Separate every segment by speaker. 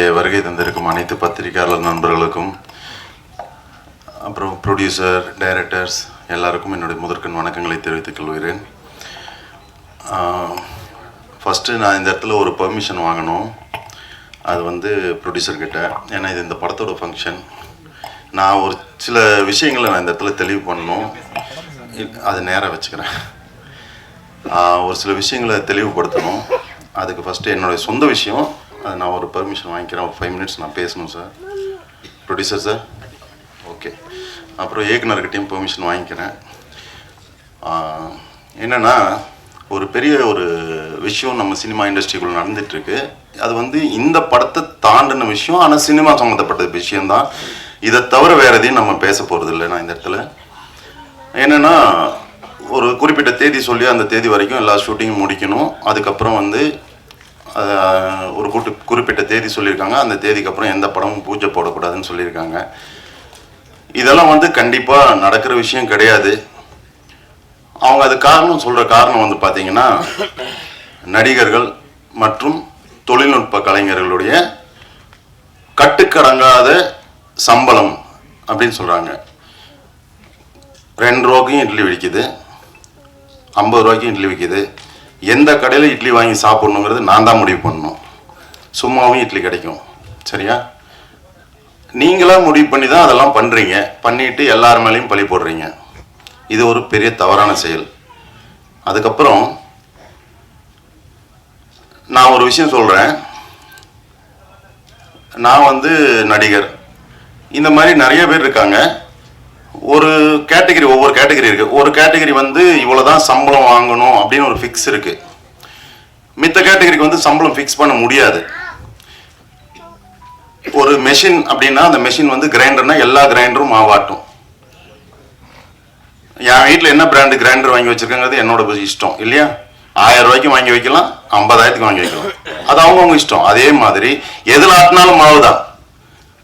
Speaker 1: வருகை தந்திருக்கும் அனைத்து பத்திரிகையாளர் நண்பர்களுக்கும், அப்புறம் ப்ரொடியூசர், டைரக்டர்ஸ் எல்லாருக்கும் என்னுடைய முதற்கண் வணக்கங்களை தெரிவித்துக் கொள்கிறேன். ஃபஸ்ட்டு நான் இந்த இடத்துல ஒரு பெர்மிஷன் வாங்கணும். அது வந்து ப்ரொடியூசர்கிட்ட. ஏன்னா இது இந்த படத்தோட ஃபங்க்ஷன். நான் ஒரு சில விஷயங்களை நான் இந்த இடத்துல தெளிவு பண்ணணும். அது நேராக வச்சுக்கிறேன். ஒரு சில விஷயங்களை தெளிவுபடுத்தணும். அதுக்கு ஃபஸ்ட்டு என்னுடைய சொந்த விஷயம். அது நான் ஒரு பெர்மிஷன் வாங்கிக்கிறேன். ஒரு 5 minutes நான் பேசணும் சார். Producer sir, okay. அப்புறம் இயக்குனர்கிட்டையும் பெர்மிஷன் வாங்கிக்கிறேன். என்னென்னா, ஒரு பெரிய ஒரு விஷயம் நம்ம சினிமா இண்டஸ்ட்ரிக்குள்ளே நடந்துகிட்ருக்கு. அது வந்து இந்த படத்தை தாண்டின விஷயம். ஆனால் சினிமா சம்மந்தப்பட்ட விஷயந்தான். இதை தவிர வேறு எதையும் நம்ம பேச போகிறது இல்லை. நான் இந்த இடத்துல என்னென்னா, ஒரு குறிப்பிட்ட தேதி சொல்லி அந்த தேதி வரைக்கும் எல்லா ஷூட்டிங்கும் முடிக்கணும். அதுக்கப்புறம் வந்து ஒரு குறிப்பிட்ட தேதி சொல்லியிருக்காங்க. அந்த தேதிக்கு அப்புறம் எந்த படமும் பூஜை போடக்கூடாதுன்னு சொல்லியிருக்காங்க. இதெல்லாம் வந்து கண்டிப்பாக நடக்கிற விஷயம் கிடையாது. அவங்க அது காரணம் சொல்கிற காரணம் வந்து பார்த்திங்கன்னா, நடிகர்கள் மற்றும் தொழில்நுட்ப கலைஞர்களுடைய கட்டுக்கடங்காத சம்பளம் அப்படின்னு சொல்கிறாங்க. 2 ரூபாய்க்கும் இட்லி விற்கிது, 50 ரூபாய்க்கும் இட்லி விற்கிது. எந்த கடையில் இட்லி வாங்கி சாப்பிட்ணுங்கிறது நான் தான் முடிவு பண்ணணும். சும்மாவும் இட்லி கிடைக்கும், சரியா? நீங்களாக முடிவு பண்ணி தான் அதெல்லாம் பண்ணுறீங்க. பண்ணிவிட்டு எல்லார் மேலேயும் பழி போடுறீங்க. இது ஒரு பெரிய தவறான செயல். அதுக்கப்புறம் நான் ஒரு விஷயம் சொல்கிறேன். நான் வந்து நடிகர். இந்த மாதிரி நிறைய பேர் இருக்காங்க. ஒரு கேட்டகரி, ஒவ்வொரு கேட்டகரி இருக்குது. ஒரு கேட்டகரி வந்து இவ்வளோ தான் சம்பளம் வாங்கணும் அப்படின்னு ஒரு ஃபிக்ஸ் இருக்குது. மித்த கேட்டகரிக்கு வந்து சம்பளம் ஃபிக்ஸ் பண்ண முடியாது. ஒரு மெஷின் அப்படின்னா அந்த மெஷின் வந்து கிரைண்டர்னா எல்லா கிரைண்டரும் மாவாட்டும். என் வீட்டில் என்ன பிராண்டு கிரைண்டர் வாங்கி வச்சுருக்காங்கிறது என்னோட இஷ்டம் இல்லையா? 1000 ரூபாய்க்கு வாங்கி வைக்கலாம், 50,000க்கு வாங்கி வைக்கலாம். அது அவங்கவுங்க இஷ்டம். அதே மாதிரி எதில் ஆட்டினாலும் மாவு தான்.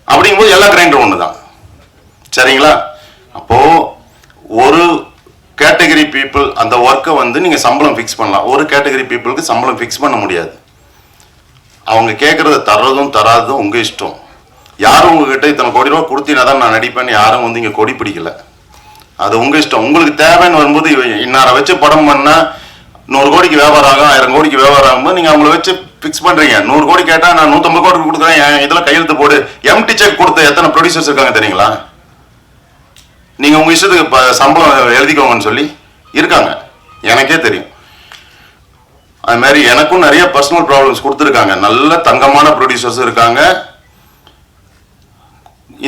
Speaker 1: அப்படிங்கும்போது எல்லா கிரைண்டரும் ஒன்று தான், சரிங்களா? அப்போது ஒரு கேட்டகரி பீப்புள் அந்த ஒர்க்கை வந்து நீங்கள் சம்பளம் ஃபிக்ஸ் பண்ணலாம். ஒரு கேட்டகரி பீப்புளுக்கு சம்பளம் ஃபிக்ஸ் பண்ண முடியாது. அவங்க கேட்குறத தர்றதும் தராததும் உங்கள் இஷ்டம். யாரும் உங்ககிட்ட இத்தனை கோடி ரூபா கொடுத்தீங்கன்னா தான் நான் நடிப்பேன்னு யாரும் வந்து இங்கே கொடி பிடிக்கல. அது உங்கள் இஷ்டம். உங்களுக்கு தேவைன்னு வரும்போது இன்னாரை வச்சு படம் பண்ணால் 100 கோடிக்கு வியாபாரம் ஆகும், 1000 கோடிக்கு வியாபாரம் ஆகும்போது நீங்கள் அவங்கள வச்சு ஃபிக்ஸ் பண்ணுறீங்க. 100 கோடி கேட்டால் நான் 150 கோடி கொடுக்குறேன், இதில் கையெழுத்து போடு. எம்டி செக் கொடுத்த எத்தனை ப்ரொடியூசர்ஸ் இருக்காங்க தெரியுங்களா? நீங்கள் உங்கள் இஷ்டத்துக்கு சம்பளம் எழுதிக்கோங்கன்னு சொல்லி இருக்காங்க, எனக்கே தெரியும். அது மாதிரி எனக்கும் நிறைய பர்சனல் ப்ராப்ளம்ஸ் கொடுத்துருக்காங்க. நல்ல தங்கமான ப்ரொடியூசர்ஸும் இருக்காங்க,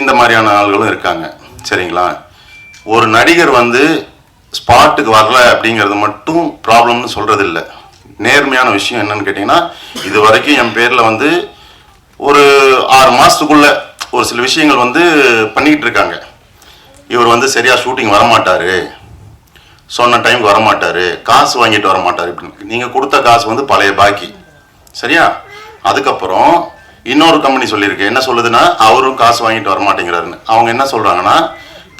Speaker 1: இந்த மாதிரியான ஆள்களும் இருக்காங்க, சரிங்களா? ஒரு நடிகர் வந்து ஸ்பாட்டுக்கு வரல அப்படிங்கிறது மட்டும் ப்ராப்ளம்னு சொல்கிறது இல்லை. நேர்மையான விஷயம் என்னன்னு கேட்டிங்கன்னா, இது வரைக்கும் என் பேரில் வந்து ஒரு 6 மாதத்துக்குள்ளே ஒரு சில விஷயங்கள் வந்து பண்ணிக்கிட்டு இருக்காங்க. இவர் வந்து சரியாக ஷூட்டிங் வரமாட்டார், சொன்ன டைமுக்கு வரமாட்டார், காசு வாங்கிட்டு வரமாட்டார் இப்படின்னு. நீங்கள் கொடுத்த காசு வந்து பழைய பாக்கி, சரியா? அதுக்கப்புறம் இன்னொரு கம்பெனி சொல்லியிருக்கு. என்ன சொல்லுதுன்னா, அவரும் காசு வாங்கிட்டு வரமாட்டேங்கிறாருன்னு. அவங்க என்ன சொல்கிறாங்கன்னா,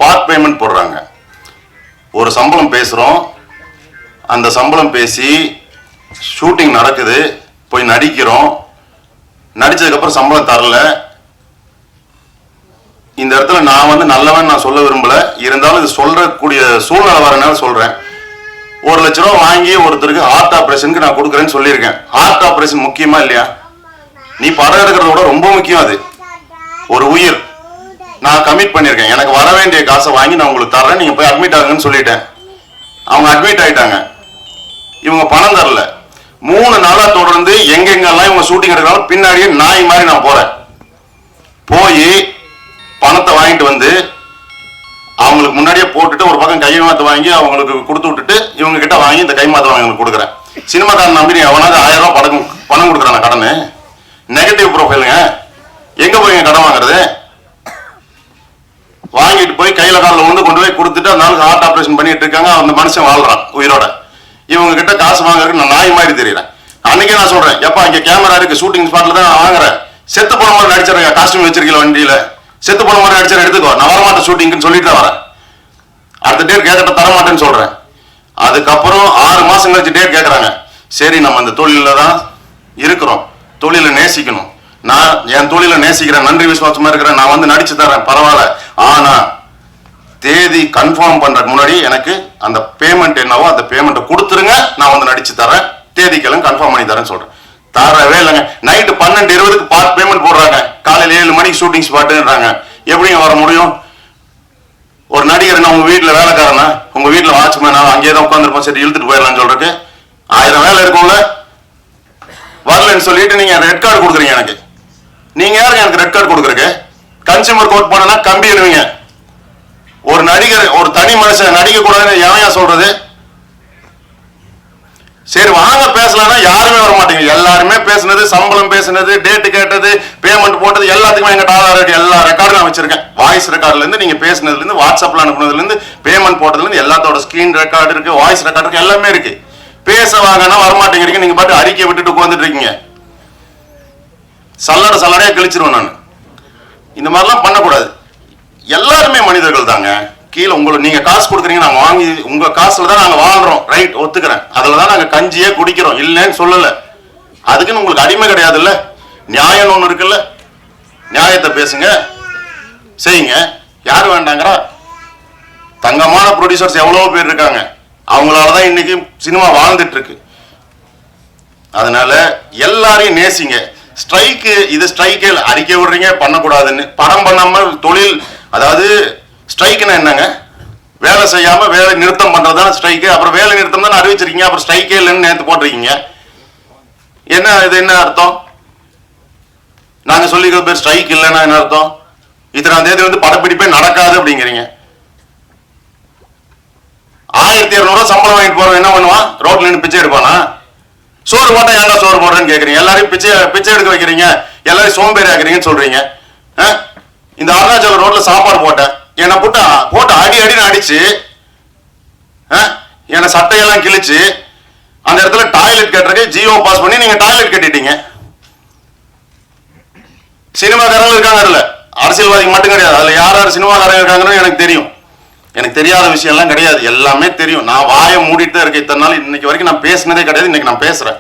Speaker 1: பார்ட் பேமெண்ட் போடுறாங்க. ஒரு சம்பளம் பேசுகிறோம், அந்த சம்பளம் பேசி ஷூட்டிங் நடக்குது, போய் நடிக்கிறோம், நடித்ததுக்கப்புறம் சம்பளம் தரல. இந்த இடத்துல நான் வந்து நல்லவன் நான் சொல்ல விரும்பல. இருந்தாலும் இது சொல்றக்கூடிய சூழ்நிலை வரனால சொல்றேன். 1 லட்ச ரூபா வாங்கி ஒருத்தருக்கு ஹார்ட் ஆப்ரேஷனுக்கு நான் கொடுக்குறேன்னு சொல்லியிருக்கேன். ஹார்ட் ஆப்ரேஷன் முக்கியமா இல்லையா? நீ படம் எடுக்கிறத விட ரொம்ப முக்கியம் அது. ஒரு உயிர். நான் கமிட் பண்ணியிருக்கேன். எனக்கு வர வேண்டிய காசை வாங்கி நான் உங்களுக்கு தரேன், நீங்க போய் அட்மிட் ஆகுங்கன்னு சொல்லிட்டேன். அவங்க அட்மிட் ஆயிட்டாங்க. இவங்க பணம் தரல. 3 நாளா தொடர்ந்து எங்கெங்கெல்லாம் இவங்க ஷூட்டிங் எடுக்கிறாலும் பின்னாடியே நாய் மாதிரி நான் போறேன். போய் பணத்தை வாங்கிட்டு வந்து அவங்களுக்கு முன்னாடியே போட்டுட்டு ஒரு பக்கம் கை மாற்ற வாங்கி அவங்களுக்கு கொடுத்து விட்டுட்டு இவங்க கிட்ட வாங்கி இந்த கை மாற்ற வாங்கி கொடுக்குறேன். சினிமாக்காரன் நம்பி எவனாவது 1000 ரூபா பணம் கொடுக்குறாங்க கடனு. நெகட்டிவ் ப்ரொஃபைலுங்க. எங்க போய் கடன் வாங்குறது? வாங்கிட்டு போய் கையில காலில் வந்து கொண்டு போய் கொடுத்துட்டு அந்த நாளுக்கு ஹார்ட் ஆப்ரேஷன் பண்ணிட்டு இருக்காங்க. அந்த மனுஷன் வாழ்றான் உயிரோட. இவங்க கிட்ட காசு வாங்குறதுக்கு நான் நாய் மாதிரி தெரியறேன். அன்னைக்கே நான் சொல்றேன், எப்பா இங்க கேமரா இருக்கு, ஷூட்டிங் ஸ்பாட்ல தான் நான் வாங்குறேன். செத்து போன மாதிரி நடிச்சிருங்க, காஸ்டியூம் வச்சிருக்கல வண்டியில, செத்து போன மாதிரி நடிச்சா எடுத்துக்கோ, நான் வரமாட்டேன் ஷூட்டிங்னு சொல்லிட்டு தான் வரேன். அடுத்த டேட் கேட்ட தரமாட்டேன்னு சொல்றேன். அதுக்கப்புறம் 6 மாசம் கழிச்சு டேட் கேட்கறாங்க. சரி, நம்ம அந்த தொழில தான் இருக்கிறோம், தொழிலை நேசிக்கணும். நான் என் தொழிலை நேசிக்கிறேன், நன்றி விசுவாசமா இருக்கிறேன், நான் வந்து நடிச்சு தரேன், பரவாயில்ல. ஆனா தேதி கன்ஃபார்ம் பண்றதுக்கு முன்னாடி எனக்கு அந்த பேமெண்ட் என்னவோ அந்த பேமெண்ட்டை கொடுத்துருங்க, நான் வந்து நடிச்சு தரேன், தேதிக்கெல்லாம் கன்ஃபார்ம் பண்ணி தரேன்னு சொல்றேன். தரவே இல்லைங்க. நைட்டு 12:20 பார்ட் பேமெண்ட் போடுறாங்க, காலையில் 7 மணிக்கு ஷூட்டிங் ஸ்பாட்டுன்றாங்க. எப்படிங்க வர முடியும்? ஒரு நடிகர் உங்க வீட்டுல வேலைக்காரனா, உங்க வீட்டுல வாட்ச்மேனா, அங்கேயே தான் உட்காந்துருப்போம், சரி இழுத்துட்டு போயிடலாம்னு சொல்றதுக்கு 1000 வேலை இருக்கும்ல. வரலன்னு சொல்லிட்டு நீங்க ரெட் கார்டு கொடுக்குறீங்க எனக்கு. நீங்க யாருங்க எனக்கு ரெட் கார்டு கொடுக்குறக்கு? கன்சியூமர் கோர்ட் போனா கம்பி எழுவீங்க. ஒரு நடிகர், ஒரு தனி மனுஷன் நடிக்க கூடாதுன்னு எவன் சொல்றது? சரி வாங்க பேசலாம்னா யாருமே வர மாட்டீங்க. எல்லாருமே பேசுனது, சம்பளம் பேசுனது, டேட்டு கேட்டது, பேமெண்ட் போட்டது எல்லாத்துக்குமே எங்க ஆதார் இருக்கு. எல்லா ரெக்கார்டும் நான் வச்சிருக்கேன். வாய்ஸ் ரெக்கார்ட்ல இருந்து, நீங்க பேசுனதுல இருந்து, வாட்ஸ்அப்ல அனுப்புனதுல இருந்து, பேமெண்ட் போட்டதுல இருந்து எல்லாத்தோட ஸ்கிரீன் ரெக்கார்டு இருக்கு, வாய்ஸ் ரெக்கார்டு இருக்கு, எல்லாமே இருக்கு. பேச வாங்கன்னா வரமாட்டேங்கிறீங்க. நீங்க பாட்டு அறிக்கை விட்டுட்டு உட்காந்துட்டு இருக்கீங்க. சல்லடையா கிழிச்சிருவேன் நான். இந்த மாதிரிலாம் பண்ணக்கூடாது. எல்லாருமே மனிதர்கள் தாங்க. கீழே உங்களுக்கு நீங்க காசு கொடுக்குறீங்க, நாங்க வாங்கி உங்க காசுல தான் நாங்க வாழ்றோம், ரைட், ஒத்துக்கிறேன். அதுலதான் நாங்க கஞ்சியே குடிக்கிறோம், இல்லைன்னு சொல்லல. அதுக்குன்னு உங்களுக்கு அடிமை கிடையாது இல்ல. நியாயம் ஒண்ணு இருக்குல்ல, நியாயத்தை பேசுங்க, செய்யுங்க. யாரு வேண்டாங்கிறா? தங்கமான ப்ரொடியூசர்ஸ் எவ்வளவு பேர் இருக்காங்க. அவங்களாலதான் இன்னைக்கு சினிமா வாழ்ந்துட்டு இருக்கு. அதனால எல்லாரையும் நேசிங்க. ஸ்ட்ரைக்கு, இது ஸ்ட்ரைக்கு அறிக்கை விடுறீங்க பண்ணக்கூடாதுன்னு, படம் பண்ணாம தொழில், அதாவது ஸ்ட்ரைக்குன்னா என்னங்க? வேலை செய்யாம வேலை நிறுத்தம் பண்றதுதான் ஸ்ட்ரைக்கு. அப்புறம் வேலை நிறுத்தம் தான் அறிவிச்சிருக்கீங்க, அப்புறம் ஸ்ட்ரைக்கே இல்லைன்னு நேற்று போட்டிருக்கீங்க. என்ன இது? என்ன அர்த்தம்? நாங்க சொல்லிக்கிற பேர் ஸ்ட்ரைக் இல்லைன்னா என்ன அர்த்தம்? இத்தனாம் தேதி வந்து படப்பிடிப்பே நடக்காது அப்படிங்கிறீங்க. 1200 சம்பளம் வாங்கிட்டு போறோம், என்ன பண்ணுவான்? ரோட்ல நின்று பிச்சை எடுப்பானா? சோறு போட்டா ஏன்டா சோறு போடுறேன்னு கேக்குறீங்க. எல்லாரையும் பிச்சை எடுக்க வைக்கிறீங்க, எல்லாரையும் சோம்பேறி ஆக்குறீங்கன்னு சொல்றீங்க. இந்த அருணாச்சல ரோட்ல சாப்பாடு போட்டேன், என்னை போட்டு அடின்னு அடிச்சு, என்னை சட்டையெல்லாம் கிழிச்சு, அந்த இடத்துல டாய்லெட் கட்டுறதுக்கு ஜியோ பாஸ் பண்ணி நீங்க டாய்லெட் கட்டிட்டீங்க. சினிமாக்காரங்க இருக்காங்க, அதுல அரசியல்வாதிக்கு மட்டும் கிடையாது. அதுல யார் சினிமாக்காரங்க இருக்காங்கன்னு எனக்கு தெரியும். எனக்கு தெரியாத விஷயம் எல்லாம் கிடையாது, எல்லாமே தெரியும். நான் வாயை மூடிட்டு தான் இருக்கேன் இத்தனை நாள். இன்னைக்கு வரைக்கும் நான் பேசினதே கிடையாது. இன்னைக்கு நான் பேசுறேன்.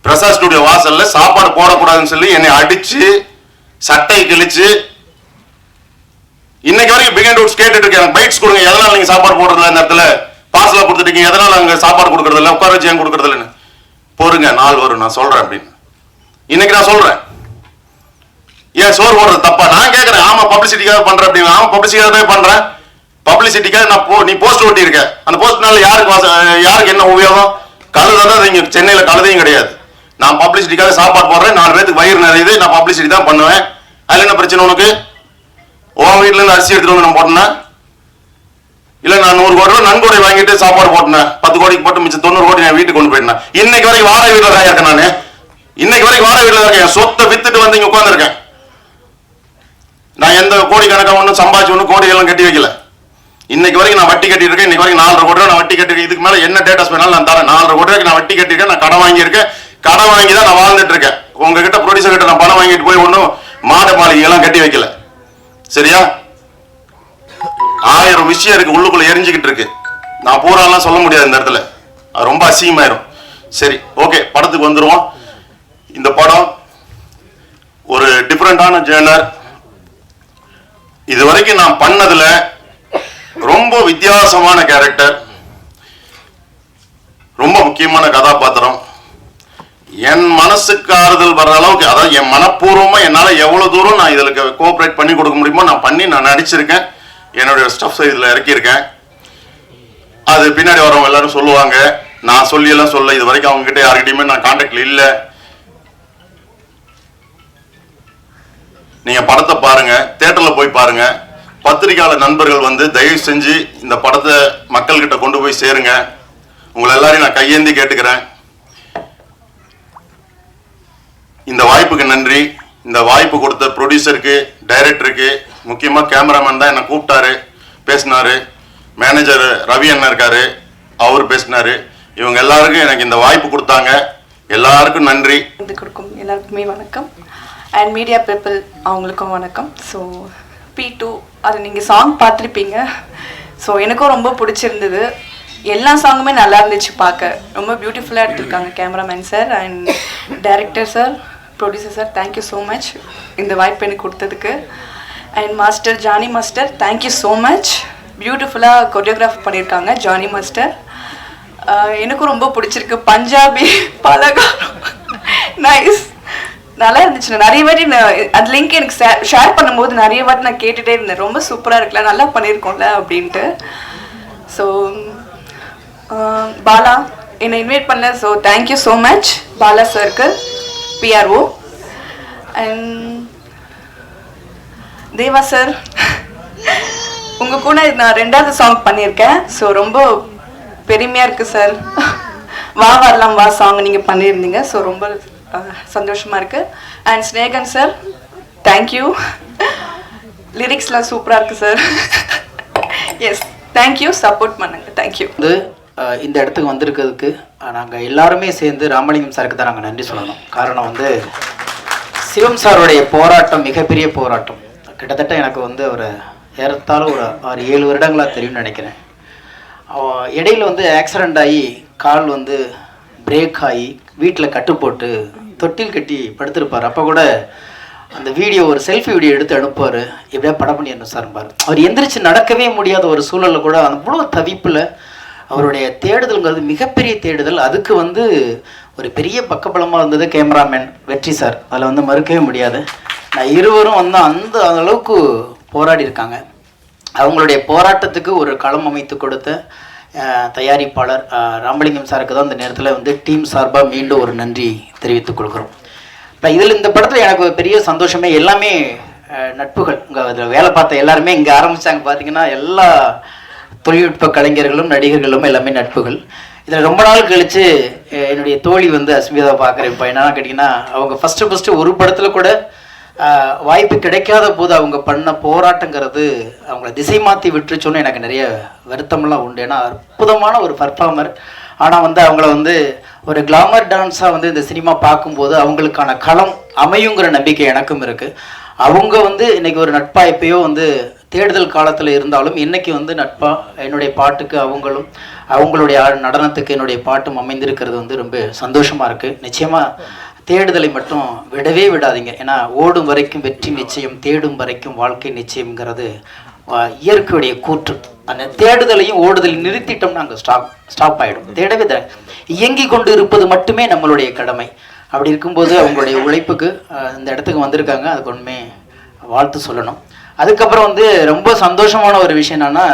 Speaker 1: பிரசாத் ஸ்டுடியோ வாசல்ல சாப்பாடு போடக்கூடாதுன்னு சொல்லி என்னை அடிச்சு சட்டை கிழிச்சு, இன்னைக்கு வரைக்கும் பிகண்ட் ரூட்ஸ் கேட்டுட்டு இருக்கேன், எனக்கு பைட்ஸ் கொடுங்க. எதனால நீங்க சாப்பாடு போடுறதுல, இந்த இடத்துல பார்சலா கொடுத்துட்டீங்க, எதனால அங்க சாப்பாடு கொடுக்கறது இல்லை, உட்கார வச்சு ஏன் கொடுக்கறது இல்லைன்னு. பொறுங்க, நாள் வரும் நான் சொல்றேன் அப்படின்னு. இன்னைக்கு நான் சொல்றேன். ஏன் சோறு போடுறது தப்பா? நான் கேட்கறேன். ஆமா பப்ளிசிட்டிக்காக பண்றேன் அப்படின்னு. ஆமா பப்ளிசிட்டிக்காக பண்றேன். பப்ளிசிட்டிக்காக நீ போஸ்ட் ஓட்டி இருக்க, அந்த போஸ்ட்னால யாருக்கு என்ன உபயோகம்? கழுதான் இங்க சென்னையில கழுதையும் கிடையாது. நான் பப்ளிசிட்டிக்காக சாப்பாடு போடுறேன், 4 பேருக்கு வயிறு நிறையுது, நான் பப்ளிசிட்டி தான் பண்ணுவேன். அதுல என்ன பிரச்சனை உனக்கு? உன் வீட்டுல இருந்து அரிசி எடுத்துட்டு வந்து நான் போட்டேன்னா, இல்ல நான் 100 கோடி ரூபாய் நன்கொடை வாங்கிட்டு சாப்பாடு போட்டேன், 10 கோடிக்கு போட்டு மிச்சம் 90 கோடி நான் வீட்டுக்கு கொண்டு போயிட்டேன். இன்னைக்கு வரைக்கும் வாடகை வீட்டுல தான் இருக்கேன். நானு இன்னைக்கு வரைக்கும் வாடகை வீட்டுல இருக்கேன். சொத்தை வித்துட்டு வந்து இங்க உட்கார்ந்துருக்கேன். நான் எந்த கோடிக்கணக்காக ஒன்றும் சம்பாதிச்சு ஒன்றும் கோடியெல்லாம் கட்டி வைக்கல. இன்னைக்கு வரைக்கும் நான் வட்டி கட்டிட்டு இருக்கேன். இன்னைக்கு வரைக்கும் 4.5 கோடி ரூபாய் நான் வட்டி கட்டிருக்கேன். இதுக்கு மேல என்ன டேட்டாஸ் வேணாலும் நான் தரேன். 4.5 கோடி ரூபாய்க்கு நான் வட்டி கட்டிருக்கேன். நான் கடன் வாங்கியிருக்கேன். கடன் வாங்கி தான் நான் வாழ்ந்துட்டு இருக்கேன். உங்ககிட்ட ப்ரொடியூசர் கிட்ட நான் பணம் வாங்கிட்டு போய் ஒன்றும் மாட மாளிகை எல்லாம் கட்டி வைக்கல. சரியா? 1000 விஷயம் இருக்கு உள்ளுக்குள்ள எரிஞ்சுக்கிட்டு இருக்கு. நான் பூராலாம் சொல்ல முடியாது இந்த இடத்துல, அது ரொம்ப அசிங்கமாயிரும். சரி, ஓகே, படத்துக்கு வந்துருவோம். இந்த படம் ஒரு டிஃப்ரெண்டான ஜேர்னர். இது வரைக்கும் நான் பண்ணதுல ரொம்ப வித்தியாசமான கேரக்டர், ரொம்ப முக்கியமான கதாபாத்திரம். என் மனசுக்கு ஆறுதல் வர்ற அளவுக்கு, அதாவது என் மனப்பூர்வமா என்னால எவ்வளவு தூரம் நான் இதுல கோஆபரேட் பண்ணி கொடுக்க முடியுமோ நான் பண்ணி நான் நடிச்சிருக்கேன். என்னுடைய ஸ்டப்ஸ் இதுல இறக்கியிருக்கேன். அது பின்னாடி வரவங்க எல்லாரும் சொல்லுவாங்க, நான் சொல்லியெல்லாம் சொல்ல, இது வரைக்கும் அவங்க கிட்ட யாருக்கிட்டையுமே நான் கான்டாக்ட்ல இல்ல. நீங்க படத்தை பாருங்க, தியேட்டர்ல போய் பாருங்க. பத்திரிகையாளர் நண்பர்கள் வந்து தயவு செஞ்சு இந்த படத்தை மக்கள் கிட்ட கொண்டு போய் சேருங்க. உங்களை எல்லாரையும் நான் கையேந்தி கேட்டுக்கிறேன். இந்த வாய்ப்புக்கு நன்றி. இந்த வாய்ப்பு கொடுத்த ப்ரொடியூசருக்கு, டைரக்டருக்கு, முக்கியமா கேமராமேன் தான் என்னை கூப்பிட்டாரு, பேசினாரு. மேனேஜர் ரவி அண்ணா இருக்காரு, அவர் பேசினாரு. இவங்க எல்லாருக்கும் எனக்கு இந்த வாய்ப்பு கொடுத்தாங்க. எல்லாருக்கும் நன்றி.
Speaker 2: கொடுக்கும் எல்லாருக்குமே வணக்கம். அண்ட் மீடியா பீப்புள் அவங்களுக்கும் வணக்கம். ஸோ P2 அது நீங்கள் சாங் பார்த்துருப்பீங்க. ஸோ எனக்கும் ரொம்ப பிடிச்சிருந்தது. எல்லா சாங்குமே நல்லா இருந்துச்சு பார்க்க. ரொம்ப பியூட்டிஃபுல்லாக எடுத்திருக்காங்க cameraman sir and director sir. Producer sir thank you so much இந்த வாய்ப்பு எனக்கு கொடுத்ததுக்கு. And master Jani master thank you so much. பியூட்டிஃபுல்லாக கொரியோகிராஃப் பண்ணியிருக்காங்க ஜானி மாஸ்டர். எனக்கும் ரொம்ப பிடிச்சிருக்கு. பஞ்சாபி பலகாரம் நைஸ், நல்லா இருந்துச்சு. நிறைய வாட்டி அது லிங்க் எனக்கு ஷேர் பண்ணும்போது நிறைய வாட்டி நான் கேட்டுகிட்டே இருந்தேன், ரொம்ப சூப்பராக இருக்குல்ல, நல்லா பண்ணியிருக்கோம்ல அப்படின்ட்டு. ஸோ பாலா என்னை இன்வைட் பண்ணல, so thank you so much Bala சாருக்கு, பிஆர்ஓ. அண்ட் தேவா சார், உங்கள் கூட நான் 2வது சாங் பண்ணியிருக்கேன். ஸோ ரொம்ப பெருமையாக இருக்குது சார். வா வரலாம் வா சாங் நீங்கள் பண்ணியிருந்தீங்க. ஸோ ரொம்ப சந்தோஷமாக இருக்குது. அண்ட் ஸ்னேகன் சார் தேங்க்யூ, லிரிக்ஸ்லாம் சூப்பராக இருக்குது சார். எஸ் தேங்க்யூ, சப்போர்ட் பண்ணுங்க. தேங்க்யூ.
Speaker 3: வந்து இந்த இடத்துக்கு வந்திருக்கிறதுக்கு நாங்கள் எல்லாருமே சேர்ந்து ராமலிங்கம் சாருக்கு தான் நாங்கள் நன்றி சொல்லணும். காரணம் வந்து சிவம் சாருடைய போராட்டம் மிகப்பெரிய போராட்டம். கிட்டத்தட்ட எனக்கு வந்து அவர் ஏறத்தாழ ஒரு 6-7 வருடங்களாக தெரியும்னு நினைக்கிறேன். இடையில வந்து ஆக்சிடெண்ட் ஆகி கால் வந்து பிரேக் ஆகி வீட்டில் கட்டு போட்டு தொட்டில் கட்டி படுத்திருப்பார். அப்போ கூட அந்த வீடியோ, ஒரு செல்ஃபி வீடியோ எடுத்து அனுப்புவார், எப்படியா படம் பண்ணிடணும் சார் பாரு. அவர் எந்திரிச்சு நடக்கவே முடியாத ஒரு சூழலில் கூட அவ்வளோ தவிப்பில் அவருடைய தேடுதல்ங்கிறது மிகப்பெரிய தேடுதல். அதுக்கு வந்து ஒரு பெரிய பக்கபலமாக இருந்தது கேமராமேன் வெற்றி சார். அதில் வந்து மறுக்கவே முடியாது. நான் இருவரும் வந்து அந்த அளவுக்கு போராடி இருக்காங்க. அவங்களுடைய போராட்டத்துக்கு ஒரு களம் அமைத்து கொடுத்த தயாரிப்பாளர் ராமலிங்கம் சாருக்கு தான் இந்த நேரத்தில் வந்து டீம் சார்பாக மீண்டும் ஒரு நன்றி தெரிவித்துக் கொள்கிறோம். இப்போ இந்த படத்தில் எனக்கு பெரிய சந்தோஷமே எல்லாமே நட்புகள். இங்கே அதில் வேலை பார்த்த எல்லாருமே இங்கே ஆரம்பித்தாங்க பார்த்தீங்கன்னா எல்லா தொழில்நுட்ப கலைஞர்களும் நடிகர்களும் எல்லாமே நட்புகள். இதில் ரொம்ப நாள் கழித்து என்னுடைய தோழி வந்து அஸ்மிதா பார்க்குறேன். இப்போ என்னென்னா கேட்டிங்கன்னா, அவங்க ஃபஸ்ட்டு ஒரு படத்தில் கூட வாய்ப்பு கிடைக்காத போது அவங்க பண்ண போராட்டங்கிறது அவங்கள திசை மாற்றி விட்டுருச்சோன்னு எனக்கு நிறைய வருத்தம்லாம் உண்டு. ஏன்னா அற்புதமான ஒரு பர்ஃபார்மர். ஆனால் வந்து அவங்கள வந்து ஒரு கிளாமர் டான்ஸாக வந்து இந்த சினிமா பார்க்கும்போது அவங்களுக்கான களம் அமையுங்கிற நம்பிக்கை எனக்கும் இருக்குது. அவங்க வந்து இன்றைக்கி ஒரு நட்பாக எப்பயோ வந்து தேடுதல் காலத்தில் இருந்தாலும் இன்றைக்கி வந்து நட்பாக என்னுடைய பாட்டுக்கு அவங்களுடைய நடனத்துக்கு என்னுடைய பாட்டும் அமைந்திருக்கிறது வந்து ரொம்ப சந்தோஷமாக இருக்குது. நிச்சயமாக தேடுதலை மட்டும் விடவே விடாதீங்க. ஏன்னா ஓடும் வரைக்கும் வெற்றி நிச்சயம், தேடும் வரைக்கும் வாழ்க்கை நிச்சயம்ங்கிறது இயற்கையுடைய கூற்று. அந்த தேடுதலையும் ஓடுதலையும் நிறுத்திட்டோம்னா அங்கே ஸ்டாப் ஆகிடும். தேடவே இயங்கி கொண்டு இருப்பது மட்டுமே நம்மளுடைய கடமை. அப்படி இருக்கும்போது அவங்களுடைய உழைப்புக்கு இந்த இடத்துக்கு வந்திருக்காங்க, அதுக்கு ஒன்றுமே வாழ்த்து சொல்லணும். அதுக்கப்புறம் வந்து ரொம்ப சந்தோஷமான ஒரு விஷயம் என்னென்னா,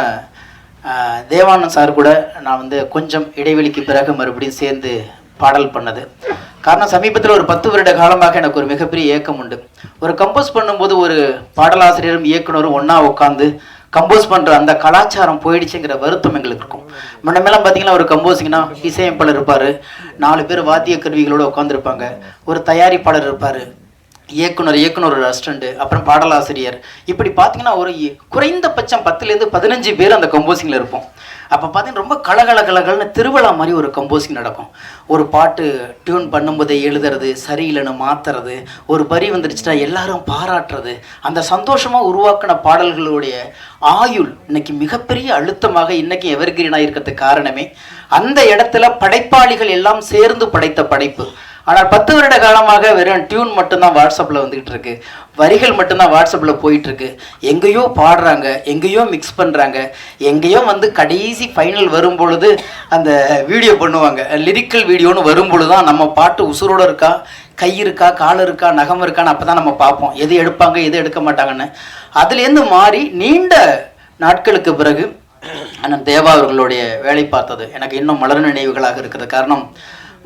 Speaker 3: தேவானந்த் சார் கூட நான் வந்து கொஞ்சம் இடைவெளிக்கு பிறகு மறுபடியும் சேர்ந்து பாடல் பண்ணது. காரணம், சமீபத்தில் ஒரு 10 வருட காலமாக எனக்கு ஒரு மிகப்பெரிய ஏக்கம் உண்டு. ஒரு கம்போஸ் பண்ணும்போது ஒரு பாடலாசிரியரும் இயக்குனரும் ஒன்றா உட்காந்து கம்போஸ் பண்ணுற அந்த கலாச்சாரம் போயிடுச்சுங்கிற வருத்தம் எங்களுக்கு இருக்கும். முன்னமெல்லாம் பார்த்தீங்கன்னா ஒரு கம்போசிங்னா இசையமைப்பாளர் இருப்பார், 4 பேர் வாத்திய கருவிகளோடு உட்காந்துருப்பாங்க, ஒரு தயாரிப்பாளர் இருப்பார், இயக்குனர் ஒரு அசிஸ்டண்ட், அப்புறம் பாடலாசிரியர். இப்படி பார்த்தீங்கன்னா ஒரு குறைந்தபட்சம் 10லேருந்து 15 பேர் அந்த கம்போசிங்கில் இருப்போம். அப்போ பார்த்தீங்கன்னா ரொம்ப கலகலன்னு திருவிழா மாதிரி ஒரு கம்போசிங் நடக்கும். ஒரு பாட்டு டியூன் பண்ணும்போதே எழுதுறது, சரியில்லைன்னு மாற்றுறது, ஒரு வரி வந்துருச்சுன்னா எல்லாரும் பாராட்டுறது, அந்த சந்தோஷமாக உருவாக்கின பாடல்களுடைய ஆயுள் இன்னைக்கு மிகப்பெரிய அழுத்தமாக இன்னைக்கு எவர்கிரீனாக இருக்கிறதுக்கு காரணமே அந்த இடத்துல படைப்பாளிகள் எல்லாம் சேர்ந்து படைத்த படைப்பு. ஆனால் 10 வருட காலமாக வெறும் டியூன் மட்டும்தான் வாட்ஸ்அப்பில் வந்துக்கிட்டு இருக்கு, வரிகள் மட்டும்தான் வாட்ஸ்அப்பில் போயிட்டுருக்கு. எங்கேயோ பாடுறாங்க, எங்கேயோ மிக்ஸ் பண்ணுறாங்க, எங்கேயோ வந்து கடைசி ஃபைனல் வரும் பொழுது அந்த வீடியோ பண்ணுவாங்க. லிரிக்கல் வீடியோன்னு வரும்பொழுது தான் நம்ம பாட்டு உசுரோடு இருக்கா, கை இருக்கா, கால் இருக்கா, நகம் இருக்கான்னு அப்போ தான் நம்ம பார்ப்போம் எது எடுப்பாங்க எது எடுக்க மாட்டாங்கன்னு. அதுலேருந்து மாறி நீண்ட நாட்களுக்கு பிறகு அண்ணன் தேவா அவர்களுடைய வேலை பார்த்தது எனக்கு இன்னும் மலர் நினைவுகளாக இருக்கிறது. காரணம்,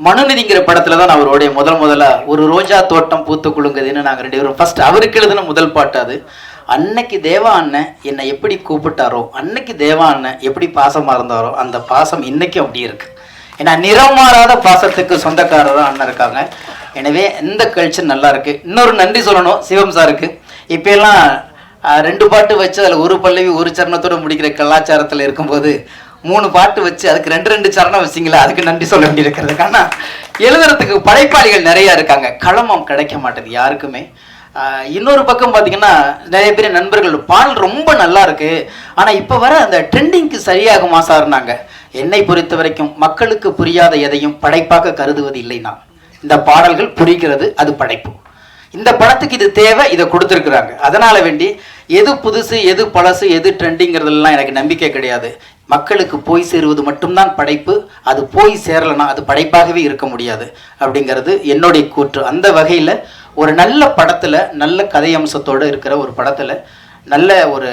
Speaker 3: மனுநீதிங்கிற படத்துல தான் நான் அவருடைய முதல்ல ஒரு ரோஜா தோட்டம் பூத்து குலுங்குதுன்னு நாங்கள் 2 பேரும் ஃபர்ஸ்ட் அவருக்கு எழுதின முதல் பாட்டு அது. அன்னைக்கு தேவா அண்ணன் என்னை எப்படி கூப்பிட்டாரோ, அன்னைக்கு தேவா அண்ணன் எப்படி பாசமா இருந்தாரோ, அந்த பாசம் இன்னைக்கும் அப்படி இருக்கு. ஏன்னா நிறம் மாறாத பாசத்துக்கு சொந்தக்காரரும் அண்ணன் இருக்காங்க. எனவே இந்த கல்ச்சர் நல்லா இருக்கு. இன்னொரு நன்றி சொல்லணும் சிவம் சாருக்கு. இப்போ எல்லாம் 2 பாட்டு வச்சு அதில் ஒரு பல்லவி ஒரு சரணத்தோடு முடிக்கிற கலாச்சாரத்தில் இருக்கும்போது 3 பாட்டு வச்சு அதுக்கு 2 சரணம் வச்சிங்களா, அதுக்கு நன்றி சொல்ல வேண்டியிருக்கிறது. ஆனால் எழுதுறதுக்கு படைப்பாளிகள் நிறையா இருக்காங்க, களமம் கிடைக்க மாட்டேது யாருக்குமே. இன்னொரு பக்கம் பார்த்தீங்கன்னா நிறைய பேர் நண்பர்கள் பாடல் ரொம்ப நல்லா இருக்கு, ஆனால் இப்போ வர அந்த ட்ரெண்டிங்க்கு சரியாகுமா சார்னாங்க. என்னை பொறுத்த வரைக்கும் மக்களுக்கு புரியாத எதையும் படைப்பாக கருதுவது இல்லை. நான் இந்த பாடல்கள் புரிகிறது, அது படைப்பு. இந்த படத்துக்கு இது தேவை, இதை கொடுத்துருக்குறாங்க. அதனால வேண்டி எது புதுசு எது பழசு எது ட்ரெண்டிங்கிறதுலாம் எனக்கு நம்பிக்கை கிடையாது. மக்களுக்கு போய் சேருவது மட்டும்தான் படைப்பு. அது போய் சேரலைன்னா அது படைப்பாகவே இருக்க முடியாது அப்படிங்கிறது என்னுடைய கூற்று. அந்த வகையில் ஒரு நல்ல படத்தில், நல்ல கதை அம்சத்தோடு இருக்கிற ஒரு படத்தில் நல்ல ஒரு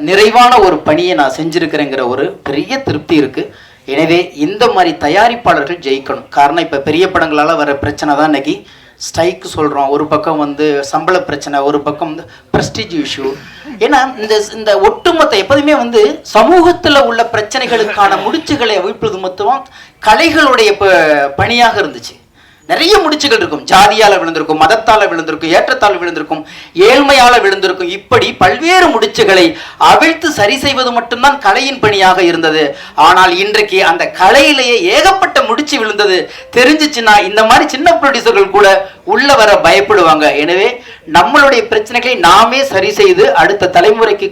Speaker 3: நிறைவான ஒரு பணியை நான் செஞ்சுருக்கிறேங்கிற ஒரு பெரிய திருப்தி இருக்குது. எனவே இந்த மாதிரி தயாரிப்பாளர்கள் ஜெயிக்கணும். காரணம் இப்போ பெரிய படங்களால் வர பிரச்சனை தான் இன்னைக்கு ஸ்ட்ரைக்கு சொல்கிறோம். ஒரு பக்கம் வந்து சம்பள பிரச்சனை, ஒரு பக்கம் வந்து ப்ரெஸ்டீஜ் இஷ்யூ. ஏன்னா இந்த ஒட்டுமொத்த எப்போதுமே வந்து சமூகத்தில் உள்ள பிரச்சனைகளுக்கான முடிச்சுகளை அவிழ்ப்பது மொத்தம் கலைகளுடைய பணியாக இருந்துச்சு. நிறைய முடிச்சுகள் இருக்கும். ஜாதியால் விழுந்திருக்கும், மதத்தால் விழுந்திருக்கும், ஏற்றத்தால் விழுந்திருக்கும், ஏழ்மையால் விழுந்திருக்கும். இப்படி பல்வேறு முடிச்சுகளை அவிழ்த்து சரி செய்வது மட்டும்தான் கலையின் பணியாக இருந்தது. ஆனால் இன்றைக்கு அந்த கலையிலேயே ஏகப்பட்ட முடிச்சு விழுந்தது தெரிஞ்சிச்சுன்னா இந்த மாதிரி சின்ன ப்ரொடியூசர்கள் கூட உள்ள வர பயப்படுவாங்க. எனவே நம்மளுடைய பிரச்சனைகளை நாமே சரி செய்து அடுத்த தலைமுறைக்கு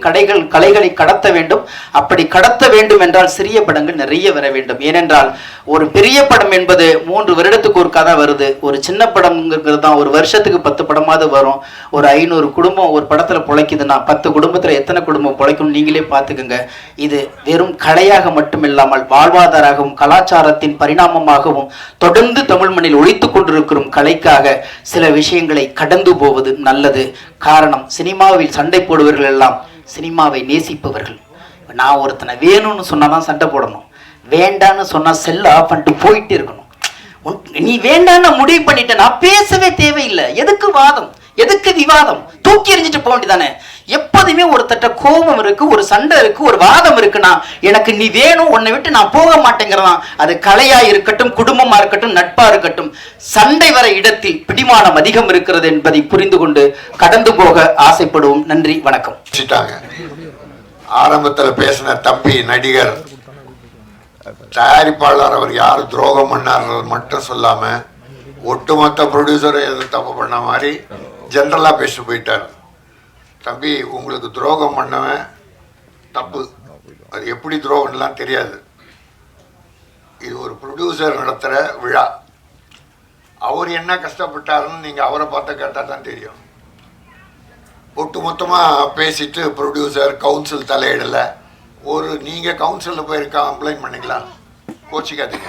Speaker 3: கலைகளை கடத்த வேண்டும். அப்படி கடத்த வேண்டும் என்றால் சிறிய படங்கள் நிறைய வர வேண்டும். ஏனென்றால் ஒரு பெரிய படம் என்பது 3 வருடத்துக்கு ஒரு கதை வருது. ஒரு சின்ன படம்ங்கிறது தான் ஒரு வருஷத்துக்கு 10 படமாவது வரும். ஒரு 500 குடும்பம் ஒரு படத்துல பொழைக்குதுன்னா 10 குடும்பத்துல எத்தனை குடும்பம் பொழைக்கும் நீங்களே பார்த்துக்குங்க. இது வெறும் கலையாக மட்டுமில்லாமல் வாழ்வாதாரமாகவும் கலாச்சாரத்தின் பரிணாமமாகவும் தொடர்ந்து தமிழ் மண்ணில் ஒழித்துக் கொண்டிருக்கும் கலைக்காக சில விஷயங்களை கடந்து போவது நல்லது. காரணம், சினிமாவில் சண்டை போடுவர்கள் எல்லாம் சினிமாவை நேசிப்பவர்கள். நான் ஒருத்தனை வேணும்னு சொன்னாதான் சண்டை போடணும், வேண்டான்னு சொன்னா செல்ல ஆஃப் பண்ணிட்டு போயிட்டே இருக்கணும். நீ வேண்டான்னு முடிவு பண்ணிட்ட, நான் பேசவே தேவையில்லை. எதுக்கு வாதம், எதுக்கு விவாதம்? தூக்கி எறிஞ்சிட்டு போக வேண்டியதானே. எப்போதுமே ஒரு தட்ட கோபம் இருக்கு, ஒரு சண்டை இருக்கு, ஒரு வாதம் இருக்குன்னா எனக்கு நீ வேணும், உன்னை விட்டு நான் போக மாட்டேங்கிறதான். அது கலையா இருக்கட்டும், குடும்பமா இருக்கட்டும், நட்பா இருக்கட்டும், சண்டை வர இடத்தில் பிடிமானம் அதிகம் இருக்கிறது என்பதை புரிந்து கொண்டு கடந்து போக ஆசைப்படுவோம். நன்றி, வணக்கம்.
Speaker 4: ஆரம்பத்தில் பேசின தம்பி நடிகர் தயாரிப்பாளர் அவர் யார் துரோகம் பண்ணார்ன்றது மட்டும் சொல்லாம ஒட்டுமொத்த ப்ரொடியூசரை எது தப்பு பண்ண மாதிரி ஜென்ரலாக பேசிட்டு போயிட்டார். தம்பி, உங்களுக்கு துரோகம் பண்ணவன் தப்பு, அது எப்படி துரோகம்லாம் தெரியாது. இது ஒரு ப்ரொடியூசர் நடத்துகிற விழா. அவர் என்ன கஷ்டப்பட்டாருன்னு நீங்கள் அவரை பார்த்து கேட்டால் தான் தெரியும். ஒட்டுமொத்தமாக பேசிட்டு ப்ரொடியூசர் கவுன்சில் தலையிடலை. ஒரு நீங்கள் கவுன்சிலில் போய் கம்ப்ளைண்ட் பண்ணிக்கலாம், கோச்சிக்காதீங்க.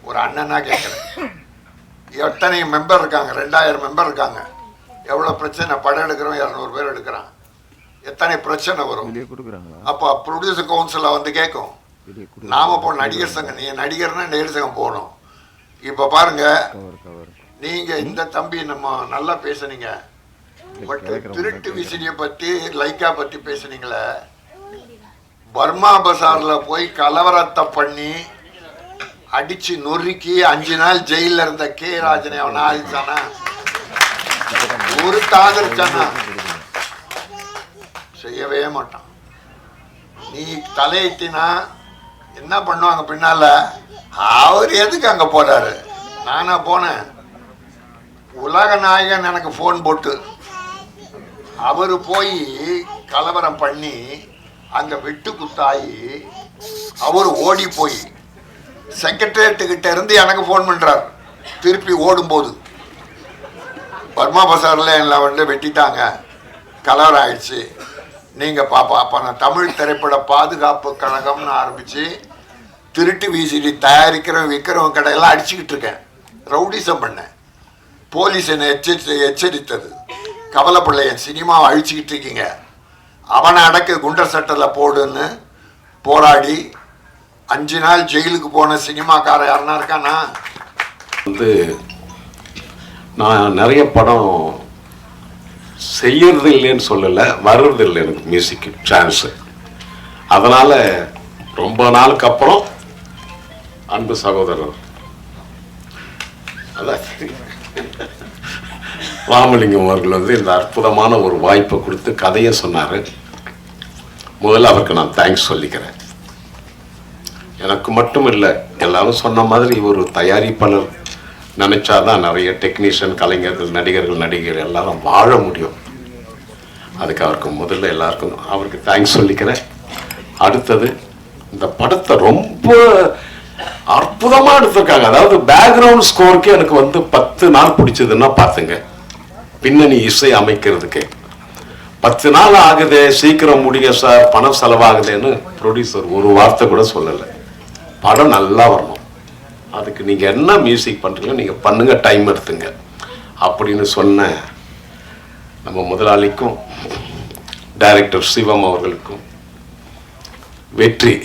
Speaker 4: ஒரு அண்ணனா கேட்குறேன், எத்தனை மெம்பர் இருக்காங்க? 2000 மெம்பர் இருக்காங்க. எவ்வளோ பிரச்சனை, படம் எடுக்கிறோம் 200 பேர் எடுக்கிறான், எத்தனை பிரச்சனை வரும். அப்போ ப்ரொடியூசர் கவுன்சிலில் வந்து கேட்கும். நாம போ நடிகர் சங்கம், நீங்கள் நடிகர்னா நடிகர் சங்கம் போகணும். இப்போ பாருங்க, நீங்கள் இந்த தம்பி நம்ம நல்லா பேசுனீங்க, பட் திருட்டு விசிறியை பற்றி லைக்கா பற்றி பேசுனீங்களே. பர்மா பசாரில் போய் கலவரத்தை பண்ணி அடிச்சு நொறுக்கி 5 நாள் ஜெயிலில் இருந்த கே ராஜனை அவன் ஆதிச்சானா? ஒரு தாதரிச்சானா? செய்யவே மாட்டான். நீ தலையிட்டினா என்ன பண்ணுவாங்க பின்னால? அவர் எதுக்கு அங்கே போறாரு? நானா போனேன். உலக நாயகன் எனக்கு ஃபோன் போட்டு அவர் போய் கலவரம் பண்ணி அங்கே வெட்டு குத்தாயி அவர் ஓடி போய் செக்ரட்டரியேட்டுக்கிட்ட இருந்து எனக்கு ஃபோன் பண்ணுறார். திருப்பி ஓடும்போது பர்மா பசாரில் என்னை வந்து வெட்டிட்டாங்க, கலவரம் ஆயிடுச்சு, நீங்கள் பாப்பா. அப்போ நான் தமிழ் திரைப்பட பாதுகாப்பு கழகம்னு ஆரம்பித்து திருட்டு விசிடி தயாரிக்கிறவன் விற்கிறவன் கடையெல்லாம் அடிச்சுக்கிட்டு இருக்கேன், ரவுடிசம் பண்ணேன். போலீஸ் என்னை எச்சரித்தது, கவலைப்படலை, என் சினிமாவை அழிச்சுக்கிட்டு இருக்கீங்க, அவனை அடக்கு குண்டர் சட்டத்தில் போடுன்னு போராடி 5 நாள் ஜெயிலுக்கு போன சினிமாக்கார யாருன்னா இருக்கானா?
Speaker 5: வந்து நான் நிறைய படம் செய்யறது இல்லைன்னு சொல்லலை, வர்றது இல்லை எனக்கு மியூசிக் சான்ஸு. அதனால் ரொம்ப நாளுக்கு அப்புறம் அன்பு சகோதரர் அதான் ராமலிங்கம் அவர்கள் வந்து இந்த அற்புதமான ஒரு வாய்ப்பை கொடுத்து கதையை சொன்னார். முதல்ல அவருக்கு நான் தேங்க்ஸ் சொல்லிக்கிறேன். எனக்கு மட்டும் இல்லை, எல்லாரும் சொன்ன மாதிரி ஒரு தயாரிப்பாளர் நினைச்சாதான் நிறைய டெக்னீஷியன், கலைஞர்கள், நடிகர்கள் எல்லாரும் வாழ முடியும். அதுக்கு அவருக்கு முதல்ல எல்லாருக்கும் அவருக்கு தேங்க்ஸ் சொல்லிக்கிறேன். அடுத்தது, இந்த படத்தை ரொம்ப அற்புதமாக எடுத்திருக்காங்க. அதாவது பேக்ரவுண்ட் ஸ்கோருக்கு எனக்கு வந்து 10 நாள் பிடிச்சதுன்னா பார்த்துங்க. பின்னணி இசை அமைக்கிறதுக்கு 10 நாள் ஆகுது, சீக்கிரம் முடிய சார், பணம் செலவாகுதுன்னு ப்ரொடியூசர் ஒரு வார்த்தை கூட சொல்லலை. படம் நல்லா வரணும், அதுக்கு நீங்கள் என்ன மியூசிக் பண்ணுறீங்க நீங்கள் பண்ணுங்க, டைம் எடுத்துங்க அப்படின்னு சொன்ன நம்ம முதலாளிக்கும் டைரக்டர் சிவம் அவர்களுக்கும், வெற்றி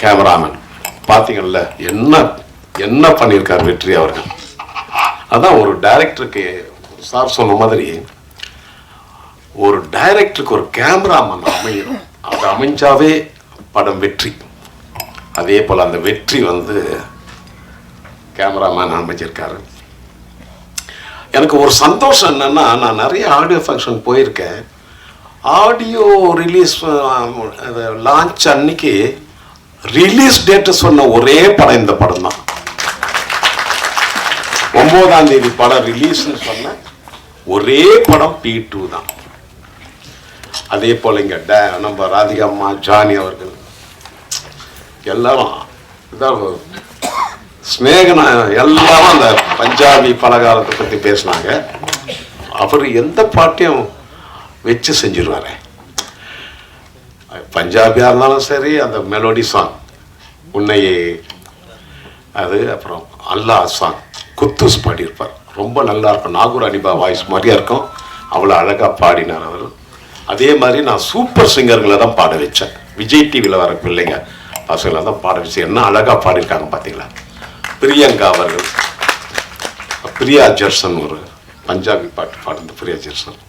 Speaker 5: கேமராமேன் பார்த்தீங்கல்ல என்ன என்ன பண்ணியிருக்கார் வெற்றி அவர்கள். அதான் ஒரு டைரக்டருக்கு சார் சொன்ன மாதிரி ஒரு டைரக்டருக்கு ஒரு கேமராமேன் அமையணும், அது அமைஞ்சாவே படம் வெற்றி. அதே போல் அந்த வெற்றி வந்து கேமராமேன் அமைச்சிருக்காரு. எனக்கு ஒரு சந்தோஷம் என்னன்னா, நான் நிறைய ஆடியோ ஃபங்க்ஷன் போயிருக்கேன். ஆடியோ ரிலீஸ் லான்ச் அன்னைக்கு ரிலீஸ் டேட்டு சொன்ன ஒரே படம் இந்த படம் தான். 9ஆம் தேதி படம் ரிலீஸ்னு சொன்ன ஒரே படம் P2 தான். அதே போல இங்க நம்ம ராதிகா அம்மா, ஜானி அவர்கள் எல்லாரும் ஸ்நேகனா எல்லாரும் அந்த பஞ்சாபி பலகாரத்தை பத்தி பேசினாங்க. அவர் எந்த பாட்டையும் வச்சு செஞ்சிருவாரு. பஞ்சாபியா இருந்தாலும் சரி, அந்த மெலோடி சாங் உன்னையே அது, அப்புறம் அல்லா சாங் குத்தூஸ் பாடியிருப்பார், ரொம்ப நல்லா இருக்கும். நாகூர் அனிபா வாய்ஸ் மாதிரியா இருக்கும், அவ்வளோ அழகா பாடினார் அவர். அதே மாதிரி நான் சூப்பர் சிங்கர்களை தான் பாட வச்சேன். விஜய் டிவியில் வர பிள்ளைங்க பசங்களை தான் பாட வச்சேன். என்ன அழகா பாடியிருக்காங்க பார்த்தீங்களா. பிரியங்கா அவர்கள், பிரியா ஜெர்சன் ஒரு பஞ்சாபி பாட்டு பாடுறது பிரியா ஜெர்சன்.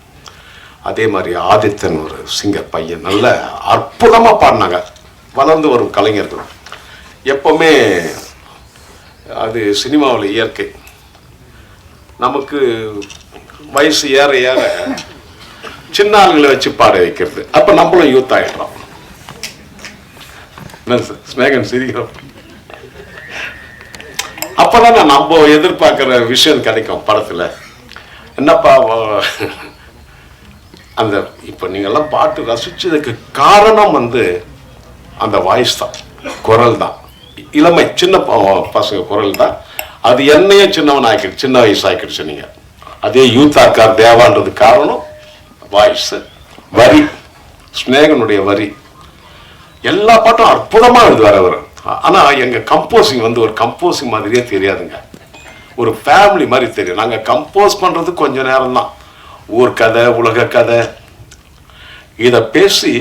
Speaker 5: அதே மாதிரி ஆதித்தன் ஒரு சிங்கர் பையன், நல்ல அற்புதமாக பாடினாங்க. வளர்ந்து வரும் கலைஞர்கள் எப்பவுமே அது சினிமாவில் இயற்கை. நமக்கு வயசு ஏற ஏற சின்ன ஆளுங்களை வச்சு பாட வைக்கிறது, அப்போ நம்மளும் யூத் ஆகிடுறோம். ஸ்நேகன் சிரிக்கிறோம். அப்போதானே நம்ம எதிர்பார்க்குற விஷயம் கிடைக்கும் படத்தில். என்னப்பா அந்த இப்போ நீங்கள்லாம் பாட்டு ரசிச்சதுக்கு காரணம் வந்து அந்த வாய்ஸ் தான், குரல் தான், இளமை சின்ன பசங்க குரல் தான். அது என்னையும் சின்னவன் ஆக்கிடுச்சு, சின்ன வயசு ஆக்கிடுச்சு. நீங்கள் அதே யூத் ஆக்கார் தேவான்றது காரணம் வாய்ஸ், வரி, ஸ்நேகனுடைய வரி. எல்லா பாட்டும் அற்புதமாக எழுதுவார் அவர். ஆனால் எங்கள் கம்போசிங் வந்து ஒரு கம்போசிங் மாதிரியே தெரியாதுங்க, ஒரு ஃபேமிலி மாதிரி தெரியும். நாங்கள் கம்போஸ் பண்ணுறது கொஞ்சம் நேரம் தான், ஊர் கதை, உலக கதை, இதை பேசி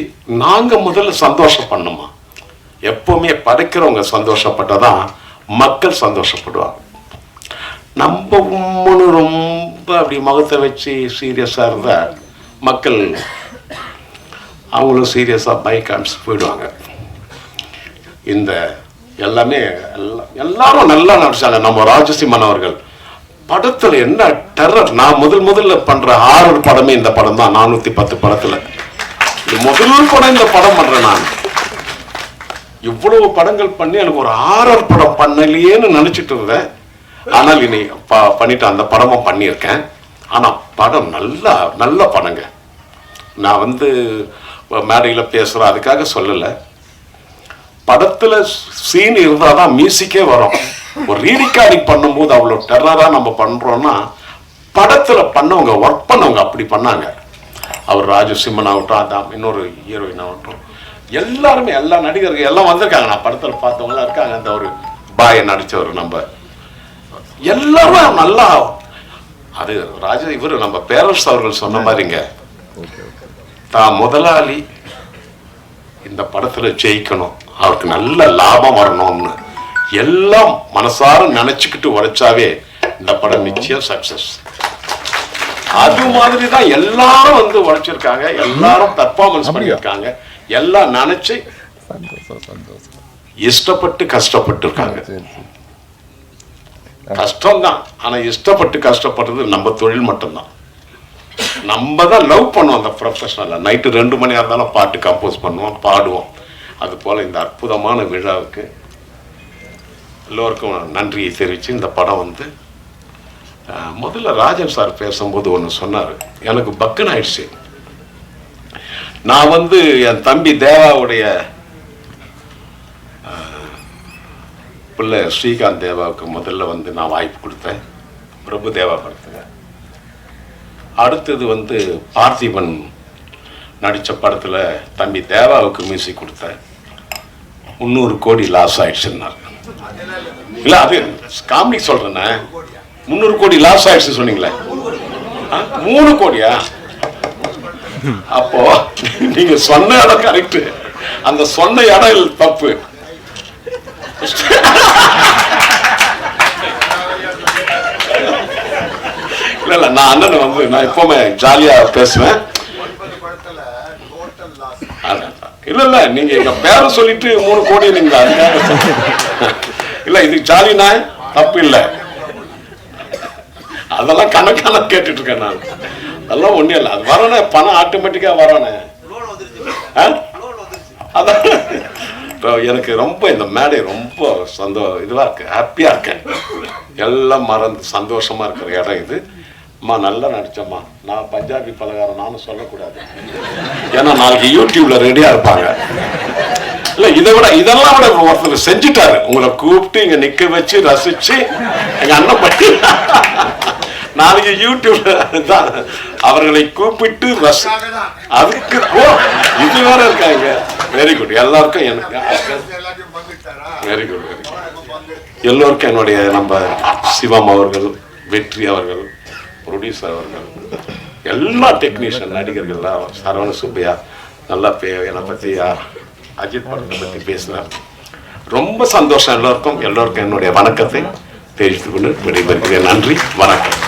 Speaker 5: நாங்கள் முதல்ல சந்தோஷம் பண்ணோமா. எப்பவுமே படைக்கிறவங்க சந்தோஷப்பட்டதான் மக்கள் சந்தோஷப்படுவாங்க. நம்ம உம்முன்னு ரொம்ப அப்படி முகத்தை வச்சு சீரியஸாக இருந்தால் மக்கள் அவங்களும் சீரியஸாக பைக்கான்ஸ் போயிடுவாங்க. இந்த எல்லாமே எல்லாரும் நல்லா நடிச்சாங்க. நம்ம ராஜசிம்மன் அவர்கள் படத்தில் என்ன டெரர். நான் முதல்ல பண்ற ஹாரர் படமே இந்த படம் தான். 410 படத்துல முதல் படம் இந்த படம் பண்றேன். நான் இவ்வளவு படங்கள் பண்ணி எனக்கு ஒரு ஹாரர் படம் பண்ணலையேன்னு நினைச்சிட்டு இருந்தேன். ஆனால் இனி பண்ணிட்டு அந்த படமும் பண்ணியிருக்கேன். ஆனா படம் நல்ல படங்க. நான் வந்து மேடையில் பேசுறேன் அதுக்காக சொல்லலை. படத்துல சீன் இருந்தாதான் மியூசிக்கே வரும். ஒரு ரீரிகார்டிங் பண்ணும்போது அவ்வளோ டெரரா நம்ம பண்றோம்னா, படத்துல பண்ணவங்க ஒர்க் பண்ணவங்க அப்படி பண்ணாங்க. அவர் ராஜசிம்மன் ஆகட்டும், அதான் இன்னொரு ஹீரோயின் ஆகட்டும், எல்லாருமே எல்லா நடிகர்கள் எல்லாம் வந்திருக்காங்க. நான் படத்துல பார்த்தவங்களாம் இருக்காங்க. அந்த ஒரு பாயை நடிச்சவர் நம்ம எல்லாரும் நல்லா. அது இவரு நம்ம பேரரசு அவர்கள் சொன்ன மாதிரிங்க, தான் முதலாளி இந்த படத்துல ஜெயிக்கணும், அவருக்கு நல்ல லாபம் வரணும்னு எல்லாம் மனசார நினைச்சுக்கிட்டு உழைச்சாவே இந்த படம் நிச்சயம் சக்சஸ். அது மாதிரி தான் எல்லாரும் வந்து உழைச்சிருக்காங்க, எல்லாரும் பெர்ஃபார்மன்ஸ் பண்ணியிருக்காங்க, எல்லாம் நினைச்சு இஷ்டப்பட்டு கஷ்டப்பட்டு இருக்காங்க. கஷ்டம்தான், ஆனா இஷ்டப்பட்டு கஷ்டப்படுறது நம்ம தொழில் மட்டும்தான். நம்ம தான் லவ் பண்ணுவோம் அந்த ப்ரொஃபஷனல்ல. நைட்டு 2 மணியா இருந்தாலும் பாட்டு கம்போஸ் பண்ணுவோம், பாடுவோம். அது போல இந்த அற்புதமான விழாவுக்கு எல்லோருக்கும் நன்றியை தெரிவித்து, இந்த படம் வந்து முதல்ல ராஜன் சார் பேசும்போது ஒன்று சொன்னார், எனக்கு பக்குன்னு ஆயிடுச்சு. நான் வந்து என் தம்பி தேவாவுடைய பிள்ளை ஸ்ரீகாந்த் தேவாவுக்கு முதல்ல வந்து நான் வாய்ப்பு கொடுத்தேன். பிரபு தேவா படத்துங்க அடுத்தது வந்து பார்த்திபன் நடித்த படத்தில் தம்பி தேவாவுக்கு மியூசிக் கொடுத்தேன். 300 கோடி லாஸ் ஆயிடுச்சுன்னாரு. இல்லை அது காமெடி சொல்கிறேண்ணே. 300 கோடி லாஸ் ஆயிடுச்சு சொன்னீங்களே, 3 கோடியா? அப்போ நீங்க சொன்ன இடம் கரெக்ட், அந்த சொன்ன இடம் தப்பு. இல்ல இல்ல, நான் அண்ணனை வந்து நான் எப்பவுமே ஜாலியா பேசுவேன். இல்ல இல்ல, நீங்க எங்க பேரை சொல்லிட்டு 3 கோடி நீங்க இல்ல, இது ஜாலினா தப்பு இல்லை. அதெல்லாம் கணக்கான கேட்டுட்டு இருக்கேன் நான். அதெல்லாம் ஒண்ணும் இல்லை, அது வரணும், பணம் ஆட்டோமேட்டிக்கா வரணும். அதான் எனக்கு ரொம்ப இந்த மேடை ரொம்ப இதுவா இருக்கு, ஹாப்பியா இருக்கேன். எல்லாம் மறந்து சந்தோஷமா இருக்கிற இடம் இது. அம்மா நல்லா நடிச்சம்மா. நான் பஞ்சாபி பலகாரம் நானும் சொல்லக்கூடாது, ஏன்னா நாளைக்கு யூடியூப்ல ரெடியா இருப்பாங்க. இல்ல இதெல்லாம் விட ஒருத்தர் செஞ்சுட்டாரு, உங்களை கூப்பிட்டு இங்க நிக்க வச்சு ரசிச்சு எங்க அண்ணன் பண்ணி நாளைக்கு யூடியூப்ல தான் அவர்களை கூப்பிட்டு அதுக்கு இது வேற இருக்காங்க. வெரி குட், எல்லாருக்கும் எனக்கு வெரி குட், எல்லோருக்கும் என்னுடைய நம்ம சிவம் அவர்கள், வெற்றி அவர்கள், ப்ரொடியூசர் அவர்கள், எல்லா டெக்னீஷியன் நடிகர்கள்லாம், சரவண சுப்பையா நல்லா என்னை பற்றி அஜித் படத்தை பற்றி பேசினார். ரொம்ப சந்தோஷம். எல்லோருக்கும் என்னுடைய வணக்கத்தை தெரிவித்துக் கொண்டு விடைபெறுகிறேன். நன்றி, வணக்கம்.